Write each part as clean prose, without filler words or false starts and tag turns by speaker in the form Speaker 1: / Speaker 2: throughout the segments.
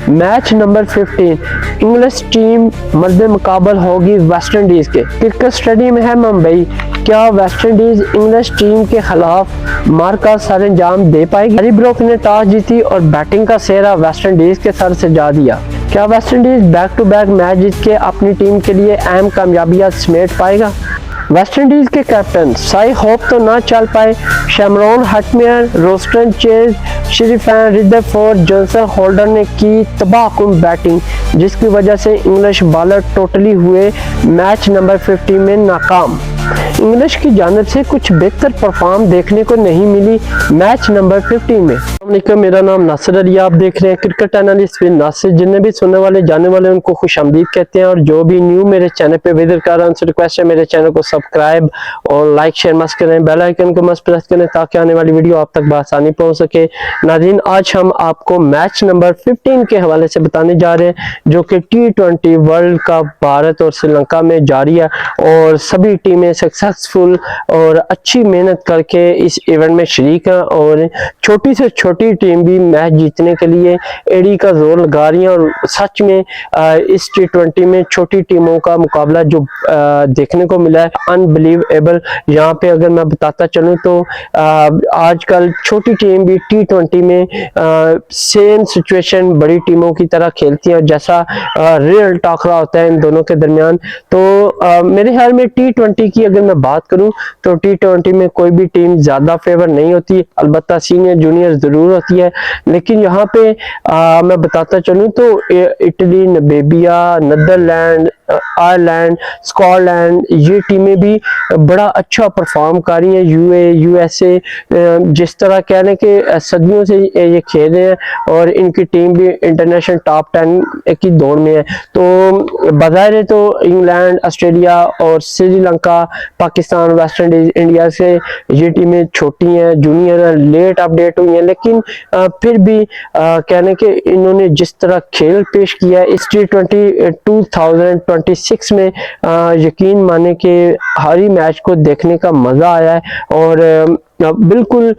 Speaker 1: Match number 15 English team मर्द मुकाबल होगी waste Indies के। क्रिकेट स्टेडियम है मुंबई। क्या वेस्ट इंडीज इंग्लिश टीम के खिलाफ मार का सर अंजाम दे पाएगी? हैरी ब्रोक ने टॉस जीती और बैटिंग का सेहरा वेस्ट इंडीज के सर से जा दिया। क्या West Indies back to back match जीत के अपनी टीम के लिए अहम कामयाबियां समेट पाएगा? वेस्ट इंडीज के कैप्टन साई होप तो ना चल पाए। Shimron Hetmyer, Roston Chase, Sherfane Rutherford, Johnson Holder ने की तबाहकुन बैटिंग, जिसकी वजह से इंग्लिश बॉलर टोटली हुए मैच नंबर 50 में नाकाम। इंग्लिश की जानिब से कुछ बेहतर परफॉर्म देखने को नहीं मिली मैच नंबर 15 में। मेरा नाम नासिर अली, आप देख रहे हैं क्रिकेट एनालिस्ट विद नासिर। जिन्हें भी सुनने वाले जाने वाले उनको खुशामदीद कहते हैं, और जो भी न्यू मेरे चैनल पे विजिट कर रहे हैं उनसे रिक्वेस्ट है मेरे चैनल को सब्सक्राइब और लाइक शेयर मस्त करें, बेल आइकन को मस्त प्रेस करें ताकि आने वाली वीडियो आप तक बआसानी पहुंच सके। नाज़रीन, आज हम आपको मैच नंबर 15 के हवाले से बताने जा रहे हैं, जो कि T20 वर्ल्ड कप भारत और श्रीलंका में जारी है, और सभी टीमें सक्सेसफुल और अच्छी मेहनत करके इस इवेंट में शरीक हैं, और छोटी से छोटी टीम भी मैच जीतने के लिए एड़ी का जोर लगा रही है। और सच में इस T20 में छोटी टीमों का मुकाबला जो देखने को मिला है अनबिलीवेबल। यहाँ पे अगर मैं बताता चलूँ तो आजकल छोटी टीम भी T20 में सेम सिचुएशन बड़ी टीमों की तरह खेलती है, जैसा रियल टाकरा होता है इन दोनों के दरमियान। तो मेरे ख्याल में T20 की अगर मैं बात करूं तो T20 में कोई भी टीम ज्यादा फेवर नहीं होती, अलबत्ता सीनियर जूनियर जरूर होती है। लेकिन यहाँ पे मैं बताता चलूं तो Italy, Namibia, Netherland, Ireland, Scotland, ये टीमें भी बड़ा अच्छा परफॉर्म कर रही हैं। यूएसए जिस तरह कहने के सदियों से ये खेल रहे हैं, और इनकी टीम भी इंटरनेशनल टॉप 10 की दौड़ में है। तो बज़ाहिर तो इंग्लैंड, ऑस्ट्रेलिया और Sri Lanka, Pakistan, West Indies, India से ये टीमें छोटी हैं, जूनियर, लेट अपडेट हुई हैं, लेकिन फिर भी कहने के इन्होंने जिस तरह खेल पेश किया है इस T20 2026 में, यकीन माने कि हर ही मैच को देखने का मजा आया है। और बिल्कुल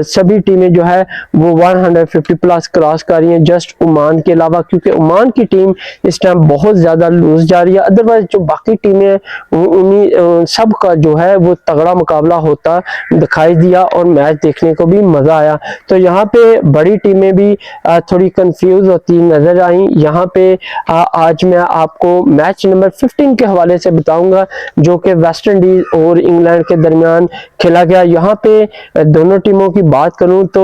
Speaker 1: सभी टीमें जो है वो 150 प्लस क्रॉस कर रही हैं, जस्ट ओमान के अलावा, क्योंकि ओमान की टीम इस टाइम बहुत ज्यादा लूज जा रही है। अदरवाइज जो बाकी टीमें हैं उन्हीं सब का जो है वो तगड़ा मुकाबला होता दिखाई दिया, और मैच देखने को भी मजा आया। तो यहाँ पे बड़ी टीमें भी थोड़ी कंफ्यूज होती नजर आई। यहाँ पे आज मैं आपको मैच नंबर 15 के हवाले से बताऊंगा, जो कि वेस्ट इंडीज और इंग्लैंड के दरमियान खेला गया। यहाँ पे दोनों टीमों की बात करूं तो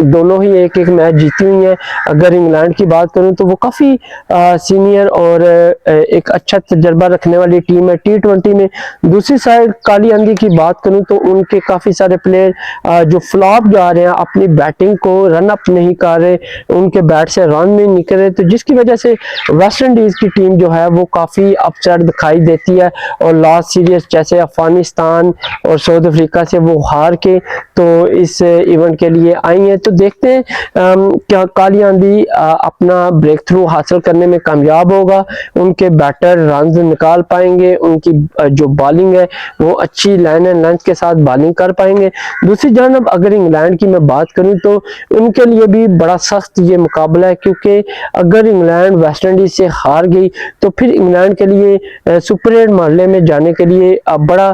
Speaker 1: दोनों ही एक एक मैच जीती हुई हैं। अगर इंग्लैंड की बात करूं तो वो काफी सीनियर और एक अच्छा तजर्बा रखने वाली टीम है T20 में। दूसरी साइड काली आंधी की बात करूं तो उनके काफी सारे प्लेयर जो फ्लॉप जा रहे हैं, अपनी बैटिंग को रन अप नहीं कर रहे, उनके बैट से रन में निकल रहे, तो जिसकी वजह से वेस्ट इंडीज की टीम जो है वो काफी अपसेट दिखाई देती है। और लास्ट सीरीज जैसे अफगानिस्तान और साउथ अफ्रीका से वो हार के तो इस इवेंट के लिए आई है। तो देखते हैं क्या काली आंधी अपना ब्रेक थ्रू हासिल करने में कामयाब होगा, उनके बैटर रन निकाल पाएंगे, उनकी जो बॉलिंग है वो अच्छी लाइन एंड लेंथ के साथ बॉलिंग कर पाएंगे। दूसरी जानब अगर इंग्लैंड की मैं बात करूं तो उनके लिए भी बड़ा सख्त ये मुकाबला है, क्योंकि अगर इंग्लैंड वेस्ट इंडीज से हार गई तो फिर इंग्लैंड के लिए सुपर 8 मरहले में जाने के लिए बड़ा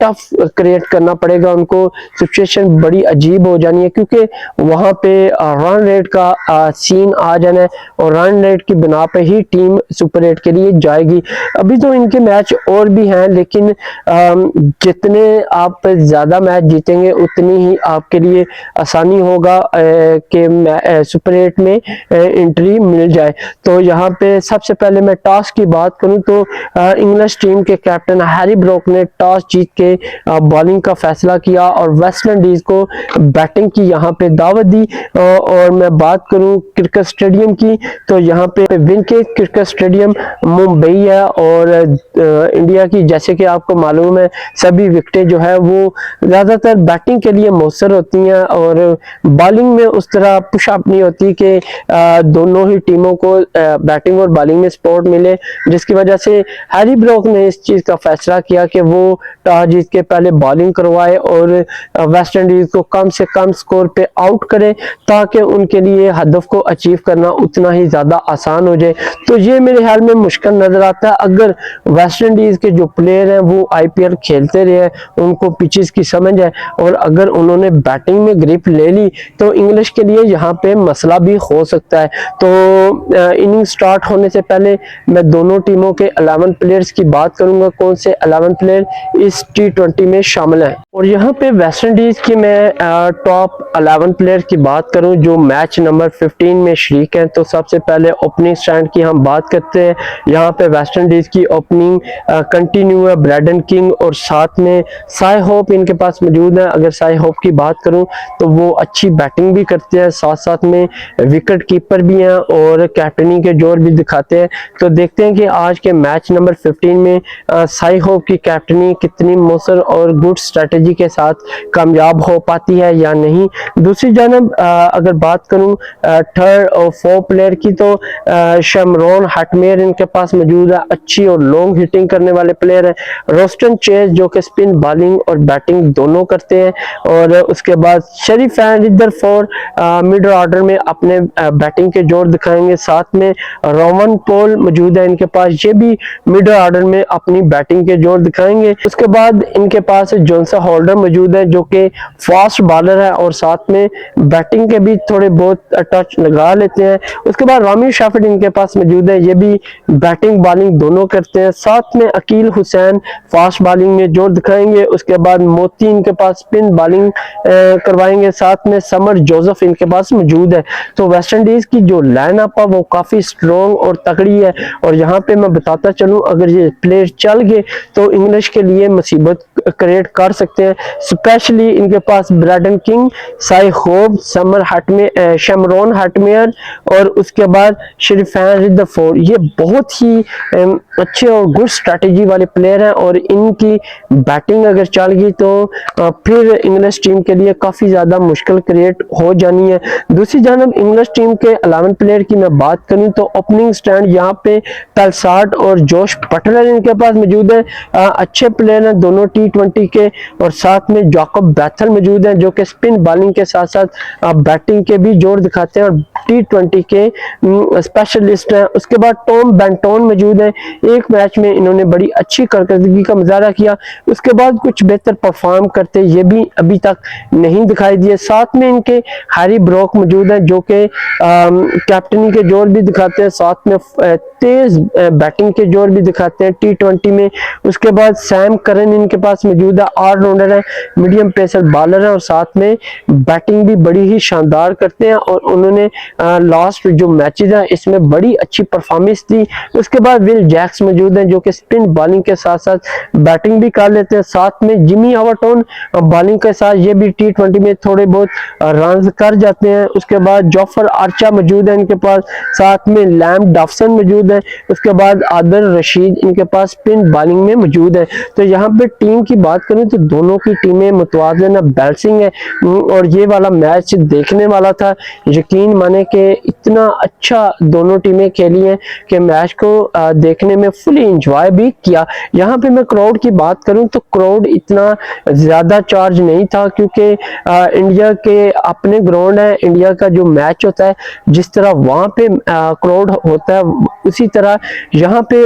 Speaker 1: टफ क्रिएट करना पड़ेगा उनको। सिचुएशन बड़ी अजीब हो जानी है, क्योंकि वहां पे रन रेट का सीन आ जाना है, और रन रेट की बिना पे ही टीम सुपर 8 के लिए जाएगी। अभी तो इनके मैच और भी हैं, लेकिन जितने आप ज्यादा मैच जीतेंगे उतनी ही आपके लिए आसानी होगा कि सुपर 8 में एंट्री मिल जाए। तो यहाँ पे सबसे पहले मैं टॉस की बात करूं तो इंग्लिश टीम के कैप्टन हैरी ब्रोक ने टॉस जीत के बॉलिंग का फैसला किया और वेस्ट इंडीज को बैटिंग की यहाँ पे दावत दी। और मैं बात करूं क्रिकेट स्टेडियम की तो यहाँ पे विनके क्रिकेट स्टेडियम मुंबई है, और इंडिया की जैसे कि आपको मालूम है सभी विकेटें जो है वो ज्यादातर बैटिंग के लिए मौसर होती हैं, और बॉलिंग में उस तरह पुशअप नहीं होती कि दोनों ही टीमों को बैटिंग और बॉलिंग में सपोर्ट मिले, जिसकी वजह से हैरी ब्रोक ने इस चीज का फैसला किया कि वो टॉस जीत के पहले बॉलिंग करवाए और वेस्ट इंडीज को कम से कम स्कोर पे आउट करे, ताकि उनके लिए हदफ को अचीव करना उतना ही ज़्यादा आसान हो जाए। तो ये मेरे ख्याल में मुश्किल नज़र आता है। अगर वेस्ट इंडीज़ के जो प्लेयर हैं वो IPL खेलते रहे, उनको पिचेस की समझ है, और अगर उन्होंने बैटिंग में ग्रिप ले ली तो इंग्लिश के लिए यहाँ पे मसला भी हो सकता है। तो इनिंग स्टार्ट होने से पहले मैं दोनों टीमों के 11 प्लेयर्स की बात करूंगा, कौन से 11 प्लेयर इस T20 में शामिल हैं। और यहाँ पे वेस्ट इंडीज की मैं टॉप 11 प्लेयर की बात करूं जो मैच नंबर 15 में शरीक हैं, तो सबसे पहले ओपनिंग स्टैंड की हम बात करते हैं। यहाँ पे वेस्ट इंडीज की ओपनिंग कंटिन्यू है, ब्रैडन किंग और साथ में साई होप इनके पास मौजूद है। अगर साई होप की बात करूं तो वो अच्छी बैटिंग भी करते हैं, साथ साथ में विकेट कीपर भी हैं और कैप्टनी के जोर भी दिखाते हैं। तो देखते हैं कि आज के मैच नंबर 15 में साई होप की कैप्टनी कितनी मौसर और गुड स्ट्रेटेजी के साथ कामयाब हो पाती है या नहीं। दूसरी जानब अगर बात करूं थर्ड और फोर्थ प्लेयर की, तो शमरॉन हटमेयर इनके पास मौजूद है, अच्छी और लॉन्ग हिटिंग करने वाले प्लेयर हैं। रोस्टन चेज जो कि स्पिन बॉलिंग और बैटिंग दोनों करते हैं, और उसके बाद शरीफैन रिदरफोर्ड मिडल ऑर्डर में अपने बैटिंग के जोर दिखाएंगे। साथ में रोवन पॉल मौजूद है इनके पास, ये भी मिडल ऑर्डर में अपनी बैटिंग के जोर दिखाएंगे। उसके बाद इनके पास जॉनसन होल्डर मौजूद है जो कि फास्ट बॉलर है और साथ में बैटिंग के भी थोड़े बहुत टच लगा लेते हैं। उसके बाद रामी शेफर्ड इनके पास मौजूद है, ये भी बैटिंग बॉलिंग दोनों करते हैं। साथ में अकील हुसैन फास्ट बॉलिंग में जोर दिखाएंगे। उसके बाद मोती इनके पास स्पिन बॉलिंग करवाएंगे, साथ में समर जोसेफ इनके पास मौजूद है। तो वेस्ट इंडीज की जो लाइन अप है वो काफी स्ट्रॉन्ग और तगड़ी है, और यहाँ पे मैं बताता चलूं अगर ये प्लेयर चल गए तो इंग्लिश के लिए मुसीबत क्रिएट कर सकते हैं। स्पेशली इनके पास Brandon King, Shai Hope, Shimron Hetmyer और उसके बाद शरीफैन रिदरफोर्ड, ये बहुत ही अच्छे और गुड स्ट्रेटेजी वाले प्लेयर हैं, और इनकी बैटिंग अगर चल गई तो फिर इंग्लिश टीम के लिए काफी ज्यादा मुश्किल क्रिएट हो जानी है। दूसरी जानब इंग्लिश टीम के 11 प्लेयर की मैं बात करूं तो ओपनिंग स्टैंड यहाँ पे तलसाट और जोश बटलर इनके पास मौजूद है, अच्छे प्लेयर हैं दोनों T20 के, और साथ में जैकब बैथल मौजूद हैं जो कि स्पिन बॉलिंग के साथ साथ बैटिंग के भी जोर दिखाते हैं और T20 के स्पेशलिस्ट हैं। उसके बाद टॉम बेंटोन मौजूद है, एक मैच में इन्होंने बड़ी अच्छी कारकर्दगी का मुजाहरा किया, उसके बाद कुछ बेहतर परफॉर्म करते ये भी अभी तक नहीं दिखाई दिए। साथ में इनके हैरी ब्रोक मौजूद है जो कि कैप्टनी के जोर भी दिखाते हैं, साथ में तेज बैटिंग के जोर भी दिखाते हैं T20 में। उसके बाद सैम करन इनके पास मौजूद है, ऑलराउंडर है, मीडियम पेसर बॉलर है और साथ में बैटिंग भी बड़ी ही शानदार करते हैं, और उन्होंने लास्ट जो मैचेस हैं इसमें बड़ी अच्छी परफॉर्मेंस दी। उसके बाद विल जैक्स मौजूद हैं जो कि स्पिन बॉलिंग के साथ साथ बैटिंग भी कर लेते हैं। साथ में जिमी हॉवर्टन बॉलिंग के साथ ये भी T20 में थोड़े बहुत रन कर जाते हैं। उसके बाद जॉफर आर्चा मौजूद है इनके पास, साथ में लैम डॉफसन मौजूद है। उसके बाद आदिल रशीद इनके पास स्पिन बॉलिंग में मौजूद है। तो यहाँ पे टीम की बात करें तो दोनों की टीमें मुतवाज़िन बैलेंसिंग है, और ये वाला मैच देखने वाला था। यकीन माने कि इतना अच्छा दोनों टीमें खेली हैं कि मैच को देखने में फुली एंजॉय भी किया। यहाँ पे मैं क्राउड की बात करूं तो क्राउड इतना ज्यादा चार्ज नहीं था, क्योंकि इंडिया के अपने ग्राउंड है, इंडिया का जो मैच होता है जिस तरह वहां पे क्राउड होता है उसी तरह यहाँ पे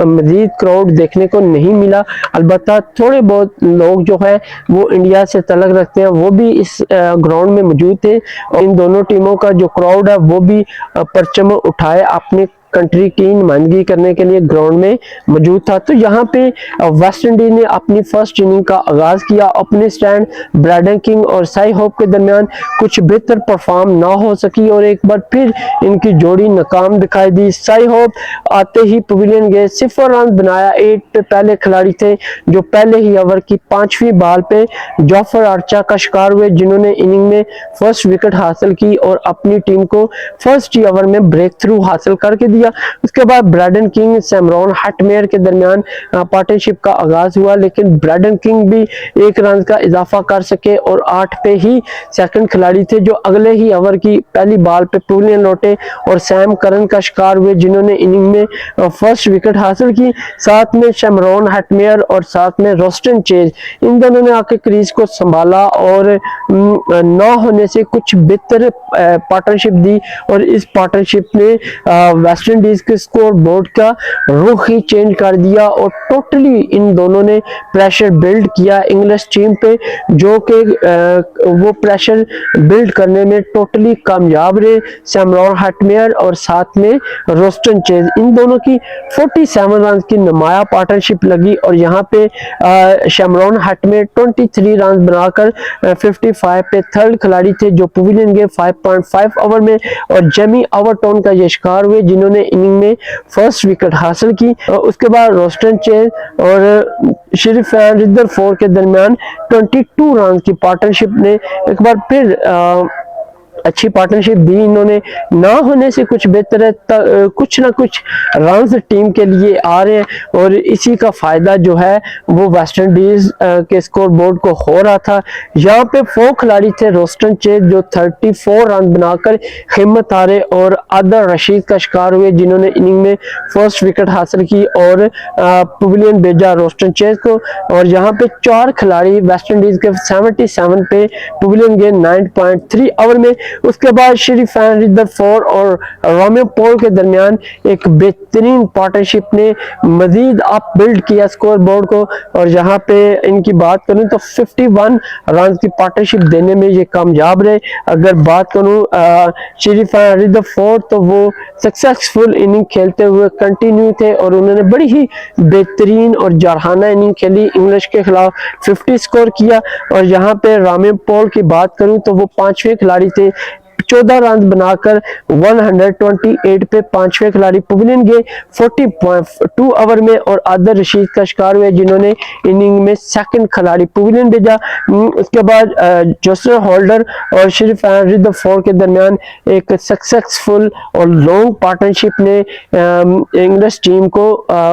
Speaker 1: मजीद क्राउड देखने को नहीं मिला। अलबत्ता थोड़े बहुत लोग जो है वो इंडिया से तल्लुक़ रखते हैं वो भी इस ग्राउंड में मौजूद थे, और इन दोनों टीमों का जो क्राउड है वो भी परचम उठाए अपने कंट्री की नुमाइंदगी करने के लिए ग्राउंड में मौजूद था। तो यहाँ पे वेस्ट इंडीज ने अपनी फर्स्ट इनिंग का आगाज किया। अपने स्टैंड ब्रैडन किंग और साई होप के दरमियान कुछ बेहतर परफॉर्म ना हो सकी और एक बार फिर इनकी जोड़ी नाकाम दिखाई दी। साई होप आते ही पवेलियन गए, 0 रन बनाया। 8 पे पहले खिलाड़ी थे जो पहले ही ओवर की 5वीं बॉल पे जॉफर आर्चा का शिकार हुए, जिन्होंने इनिंग में फर्स्ट विकेट हासिल की और अपनी टीम को फर्स्ट ही ओवर में ब्रेक थ्रू हासिल करके दिया। दिया। उसके बाद ब्रैडन किंग सैमरॉन हटमेयर के दरमियान पार्टनरशिप का आगाज हुआ, लेकिन ब्रैडन किंग भी 1 रन का इजाफा कर सके और 8 पे ही सेकंड खिलाड़ी थे जो अगले ही ओवर की पहली बॉल पे पवेलियन लौटे और सैम करन का शिकार हुए, जिन्होंने इनिंग में फर्स्ट विकेट हासिल की। साथ में शैमरॉन हटमेयर और साथ में रोस्टन चेज, इन दोनों ने आके क्रीज को संभाला और न होने से कुछ बेहतर पार्टनरशिप दी और इस पार्टनरशिप ने वेस्ट इंडीज के स्कोर बोर्ड का रुख ही चेंज कर दिया और टोटली इन दोनों ने प्रेशर बिल्ड किया इंग्लिश टीम पे, जो कि वो प्रेशर बिल्ड करने में टोटली कामयाब रहे सैमरॉन हटमेयर और साथ में रोस्टन चेज। इन दोनों की 47 रन की नुमाया पार्टनरशिप लगी और यहाँ पे शैमरॉन हटमेयर 23 रन बनाकर 55 पे थर्ड खिलाड़ी थे जो पवेलियन गए 5.5 ओवर में, और जेमी ओवरटोन का ये शिकार हुए जिन्होंने इनिंग में फर्स्ट विकेट हासिल की। उसके बाद रोस्टन चेज और शरीफ रिदरफोर्ड के दरमियान 22 रन की पार्टनरशिप ने एक बार फिर अच्छी पार्टनरशिप दी। इन्होंने ना होने से कुछ बेहतर है, कुछ ना कुछ रन्स टीम के लिए आ रहे हैं और इसी का फायदा जो है वो वेस्ट इंडीज के स्कोर बोर्ड को हो रहा था। यहाँ पे 4 खिलाड़ी थे, रोस्टन चेज जो 34 रन बनाकर हिम्मत हारे और आदर रशीद का शिकार हुए जिन्होंने इनिंग में फर्स्ट विकेट हासिल की और पवेलियन भेजा रोस्टन चेज को। और यहाँ पे 4 खिलाड़ी वेस्ट इंडीज के 77 पे पवेलियन गए 9.3 ओवर में। उसके बाद शरीफ रिदरफोर्ड और रोमियो पॉल के दरमियान एक बेहतरीन पार्टनरशिप ने मजीद अप बिल्ड किया स्कोर बोर्ड को, और यहाँ पे इनकी बात करूं तो 51 रन की पार्टनरशिप देने में ये कामयाब रहे। अगर बात करूं शरीफ रिदरफोर्ड तो वो सक्सेसफुल इनिंग खेलते हुए कंटिन्यू थे और उन्होंने बड़ी ही बेहतरीन और जारहाना इनिंग खेली, इंग्लिश के खिलाफ 50 स्कोर किया। और यहाँ पे रोमियो पॉल की बात करूं तो वो 5वें खिलाड़ी थे, 14 रन बनाकर 128 पे 5वें खिलाड़ी पवेलियन गए 40.2 ओवर में और आदर रशीद का शिकार हुए जिन्होंने इनिंग में सेकंड खिलाड़ी पवेलियन भेजा। उसके बाद जोसेफ होल्डर और शरीफ रिदरफोर्ड के दरमियान एक सक्सेसफुल और लॉन्ग पार्टनरशिप ने इंग्लिश टीम को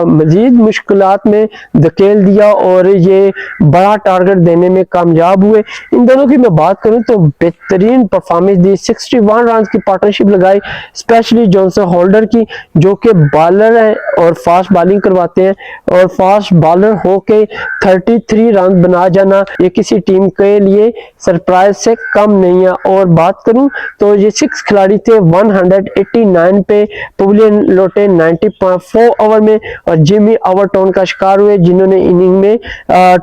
Speaker 1: मजीद मुश्किलात में धकेल दिया और ये बड़ा टारगेट देने में कामयाब हुए। इन दोनों की मैं बात करूं तो बेहतरीन परफॉर्मेंस दी, 61 रन की पार्टनरशिप लगाई, स्पेशली जोसेफ होल्डर की जो कि बॉलर है और फास्ट बॉलिंग करवाते हैं और फास्ट बॉलर होके 33 रन बना जाना ये किसी टीम के लिए सरप्राइज से कम नहीं है। और बात करूं तो ये 6 खिलाड़ी थे, 189 पे पवेलियन लौटे 90.4 ओवर में और जिमी ओवरटोन का शिकार हुए जिन्होंने इनिंग में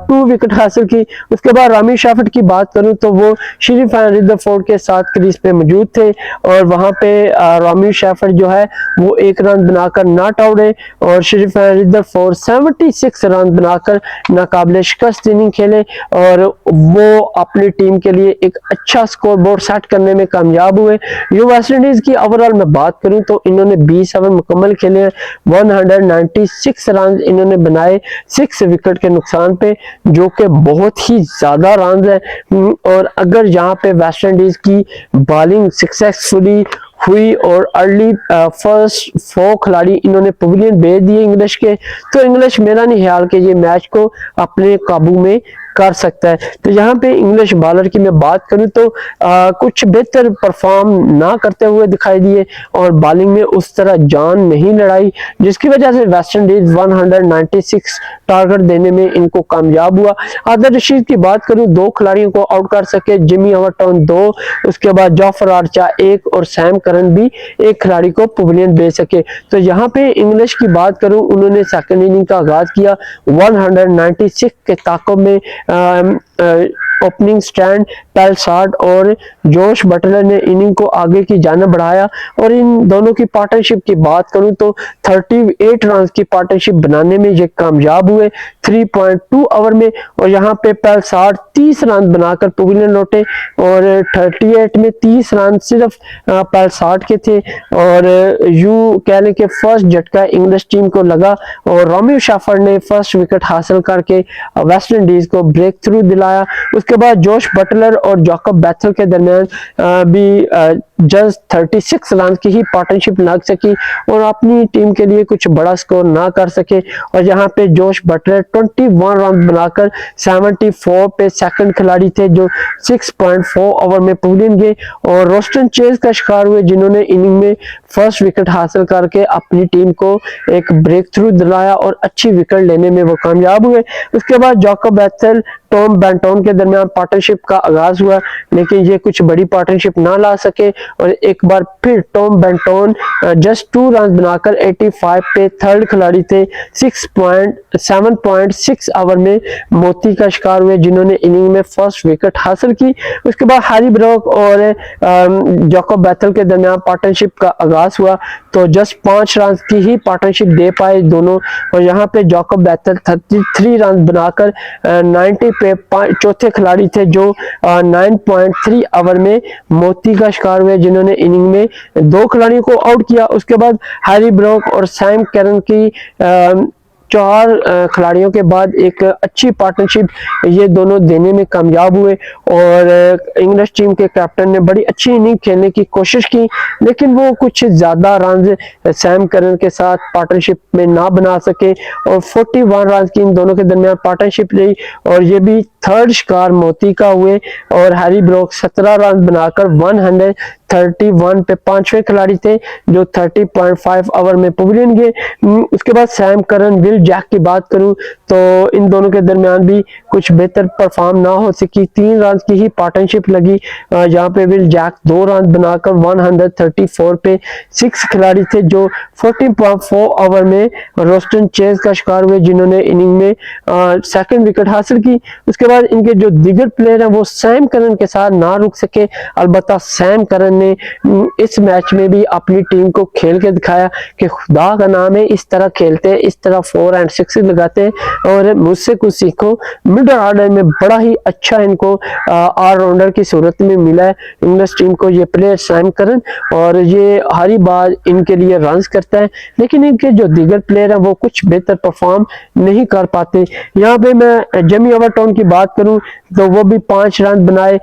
Speaker 1: 2 विकेट हासिल की। उसके बाद रामी शेफर्ड की बात करूं तो वो शरीफ रिदरफोर्ड के साथ क्रीज पे मौजूद थे और वहां पे रामी शेफर्ड जो है वो 1 रन बनाकर नॉट आउट है और शरीफ रिदरफोर्ड 76 रन बनाकर नाकाबिले शिकस्त इनिंग खेले और वो अपनी टीम के लिए एक अच्छा स्कोर बोर्ड सेट करने में कामयाब हुए। ये वेस्ट इंडीज की ओवरऑल मैं बात करूं तो इन्होंने 20 ओवर मुकम्मल खेले, 196 रन इन्होंने बनाए 6 विकेट के नुकसान पे जो कि बहुत ही ज्यादा रन है। और अगर यहाँ पे वेस्ट इंडीज की बॉलिंग सक्सेसफुली हुई और अर्ली फर्स्ट 4 खिलाड़ी इन्होंने पवेलियन भेज दिए इंग्लिश के, तो इंग्लिश मेरा नहीं ख्याल कि ये मैच को अपने काबू में कर सकता है। तो यहाँ पे इंग्लिश बॉलर की मैं बात करूं तो कुछ बेहतर परफॉर्म ना करते हुए दिखाई दिए और बॉलिंग में उस तरह जान नहीं लड़ाई जिसकी वजह से वेस्ट इंडीज 196 टारगेट देने में इनको कामयाब हुआ। आदर रशीद की बात करूं 2 खिलाड़ियों को आउट कर सके, जिमी ओवरटोन 2, उसके बाद जाफर आर्चा 1 और सैम करन भी 1 खिलाड़ी को पवेलियन भेज सके। तो यहाँ पे इंग्लिश की बात करूं उन्होंने सेकंड इनिंग का आगाज किया 196 के ताक़ब में ओपनिंग स्टैंड पेलसार्ड और जोश बटलर ने इनिंग को आगे की जानिब बढ़ाया और इन दोनों की पार्टनरशिप की बात करूं तो 38 रन की पार्टनरशिप बनाने में ये कामयाब हुए 3.2 ओवर में और यहाँ पे पेलसार्ड 30 रन बनाकर पवेलियन लौटे और 38 में 30 रन सिर्फ पेलसार्ड के थे और यूं कह लें कि फर्स्ट झटका इंग्लिश टीम को लगा और रोमियो शेफर्ड ने फर्स्ट विकेट हासिल करके वेस्ट इंडीज को ब्रेक थ्रू दिलाया। उसके बाद जोश बटलर और जैकब बैथल के दरमियान भी जस्ट 36 रन की ही पार्टनरशिप लग सकी और अपनी टीम के लिए कुछ बड़ा स्कोर ना कर सके। और यहाँ पे जोश बटलर 21 रन बनाकर 74 पे सेकंड खिलाड़ी थे जो 6.4 ओवर में पवेलियन गए और रोस्टन चेज का शिकार हुए जिन्होंने इनिंग में फर्स्ट विकेट हासिल करके अपनी टीम को एक ब्रेक थ्रू दिलाया और अच्छी विकेट लेने में वो कामयाब हुए। उसके बाद जैकब बैथल टॉम बेंटोन के दरमियान पार्टनरशिप का आगाज हुआ लेकिन ये कुछ बड़ी पार्टनरशिप ना ला सके और एक बार फिर टॉम बेंटोन जस्ट 2 रन बनाकर 85 पे थर्ड खिलाड़ी थे। 7.6 ओवर में मोती का शिकार हुए जिन्होंने इनिंग में फर्स्ट विकेट हासिल की। उसके बाद हैरी ब्रोक और जैकब बैथल के दरमियान पार्टनरशिप का आगाज हुआ तो जस्ट 5 रन की ही पार्टनरशिप दे पाए दोनों और यहाँ पे जैकब बैथल 33 रन बनाकर 90 पे चौथे खिलाड़ी थे जो 9.3 ओवर में मोती का शिकार हुए जिन्होंने इनिंग में 2 खिलाड़ियों को आउट किया। उसके बाद हैरी ब्रोक और सैम करन की 4 खिलाड़ियों के बाद एक अच्छी पार्टनरशिप ये दोनों देने में कामयाब हुए और इंग्लिश टीम के कैप्टन ने बड़ी अच्छी इनिंग खेलने की कोशिश की लेकिन वो कुछ ज्यादा रन सैम करन के साथ पार्टनरशिप में ना बना सके और 41 रन की इन दोनों के दरमियान पार्टनरशिप रही और ये भी थर्ड शिकार मोती का हुए और हैरी ब्रोक 17 रन बनाकर 131 पे 5वें खिलाड़ी थे जो 30.5 ओवर में पवेलियन गए। उसके बाद सैम करन विल जैक की बात करूं तो इन दोनों के दरमियान भी कुछ बेहतर परफॉर्म ना हो सकी। 3 रन की ही पार्टनरशिप लगी जहां पे विल जैक 2 रन बनाकर 134 पे 6 खिलाड़ी थे जो 14.4 ओवर में रोस्टन चेज का शिकार हुए जिन्होंने इनिंग में सेकंड विकेट हासिल की। उसके बाद इनके जो दिगर प्लेयर हैं वो सैम करन के साथ ना रुक सके। अलबत्ता सैम करन ने इस मैच में भी अपनी टीम को खेल के दिखाया कि खुदा का नाम है इस तरह खेलते हैं, इस तरह 4 एंड 6 लगाते हैं और मुझसे कुछ सीखो। मिडल ऑर्डर में बड़ा ही अच्छा इनको ऑलराउंडर की सूरत में मिला है इंग्लिश टीम को ये प्लेयर सैम करन और ये हर बार इनके लिए रन्स करता है लेकिन इनके जो दिगर प्लेयर हैं वो कुछ बेहतर परफॉर्म नहीं कर पाते। यहाँ पे मैं जेमी ओवरटॉन की बात करूं तो वो भी 5 रन बनाए।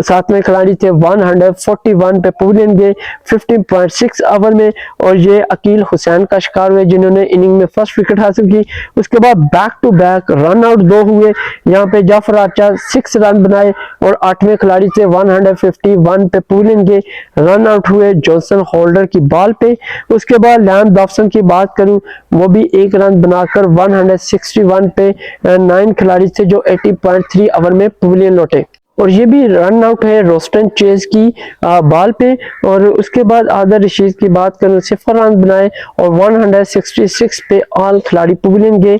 Speaker 1: 7वें खिलाड़ी थे 141 पे पवेलियन गए 15.6 ओवर में और ये अकील हुसैन का शिकार हुए जिन्होंने इनिंग में फर्स्ट विकेट हासिल की। उसके बाद back to back run out 2 हुए। यहाँ पे जाफर आर्चर 6 रन बनाए और 8वें खिलाड़ी थे 151 पे पवेलियन गए रन आउट हुए जॉनसन होल्डर की बॉल पे। उसके बाद लैम डॉफसन की बात करूं वो भी 1 रन बनाकर 161 पे 9 खिलाड़ी थे जो 80.3 ओवर में पवेलियन लौटे और ये भी रन आउट है रोस्टन चेज की बॉल पे। और उसके बाद आदर रशीद की बात करूं 0 रन बनाए और 166 पे ऑल खिलाड़ी पवेलियन गए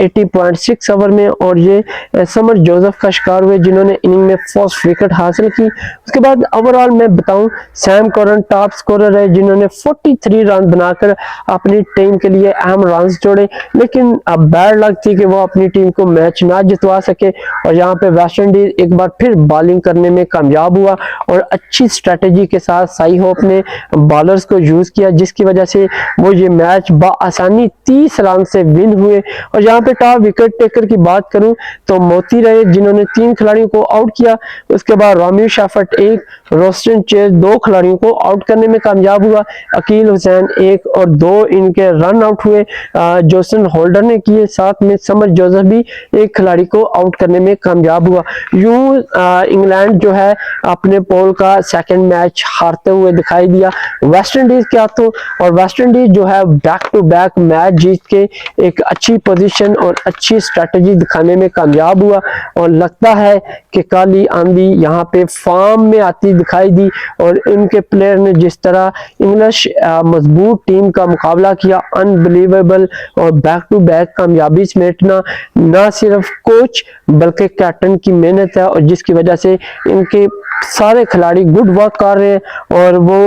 Speaker 1: 80.6 ओवर में और ये समर जोसेफ का शिकार हुए जिन्होंने इनिंग में फर्स्ट विकेट हासिल की। उसके बाद ओवरऑल मैं बताऊं सैम करन टॉप स्कोरर है जिन्होंने 43 रन बनाकर अपनी टीम के लिए अहम रन जोड़े लेकिन अब बैड लक थी कि वो अपनी टीम को मैच ना जितवा सके और यहाँ पे वेस्ट इंडीज एक बार फिर बॉलिंग करने में कामयाब हुआ और अच्छी स्ट्रेटेजी के साथ साई होप ने बॉलर्स को यूज किया जिसकी वजह से वो ये मैच बआसानी 30 रन से विन हुए। और यहाँ पे टॉप विकेट टेकर की बात करूं तो मोती रहे जिन्होंने 3 खिलाड़ियों को आउट किया। उसके बाद रोमियो शेफर्ट 1, रोस्टन चेज 2 खिलाड़ियों को आउट करने में कामयाब हुआ। अकील हुसैन 1 और 2 इनके रन आउट हुए जॉनसन होल्डर ने किए। साथ में समर जोसेफ भी 1 खिलाड़ी को आउट करने में कामयाब हुआ। यूं इंग्लैंड जो है अपने पोल का सेकंड मैच हारते हुए दिखाई दिया वेस्ट इंडीज के हाथों और वेस्ट इंडीज जो है बैक टू बैक मैच जीत के एक अच्छी पोजीशन और अच्छी स्ट्रेटजी दिखाने में कामयाब हुआ और लगता है कि काली आंधी यहाँ पे फॉर्म में आती दिखाई दी और इनके प्लेयर ने जिस तरह इंग्लिश मजबूत टीम का मुकाबला किया अनबिलीवेबल और बैक टू बैक कामयाबी समेटना ना सिर्फ कोच बल्कि कैप्टन की मेहनत है और जिसकी वजह से इनके सारे खिलाड़ी गुड वर्क कर रहे हैं और वो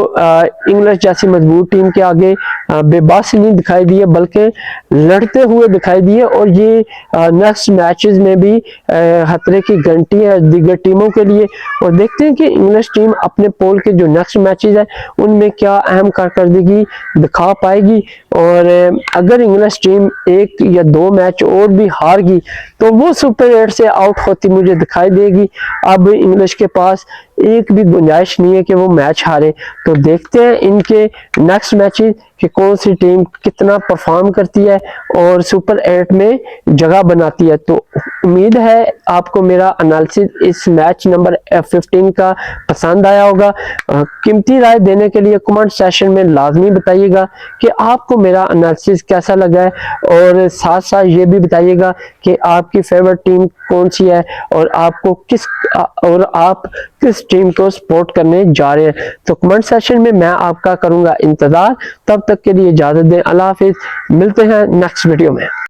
Speaker 1: इंग्लैंड जैसी मजबूत टीम के आगे बेबस नहीं दिखाई दिए बल्कि लड़ते हुए दिखाई दिए। और ये नेक्स्ट मैचेस में भी खतरे की घंटी है दीगर टीमों के लिए। और देखते हैं कि इंग्लिश टीम अपने पोल के जो नेक्स्ट मैचेस है उनमें क्या अहम कारकर्दगी दिखा पाएगी। और अगर इंग्लिश टीम एक या दो मैच और भी हार गई तो वो सुपर 8 से आउट होती मुझे दिखाई देगी। अब इंग्लिश के पास एक भी गुंजाइश नहीं है कि वो मैच हारे। तो देखते हैं इनके नेक्स्ट मैचेस कि कौन सी टीम कितना परफॉर्म करती है और सुपर 8 में जगह बनाती है। तो उम्मीद है आपको मेरा एनालिसिस इस मैच नंबर 15 का पसंद आया होगा। कीमती राय देने के लिए कमेंट सेशन में लाजमी बताइएगा कि आपको मेरा एनालिसिस कैसा लगा है और साथ साथ ये भी बताइएगा कि आपकी फेवरेट टीम कौन सी है और आप किस टीम को सपोर्ट करने जा रहे हैं। तो कमेंट सेशन में मैं आपका करूंगा इंतजार। तब तक के लिए इजाजत दें। अल्लाह हाफिज। मिलते हैं नेक्स्ट वीडियो में।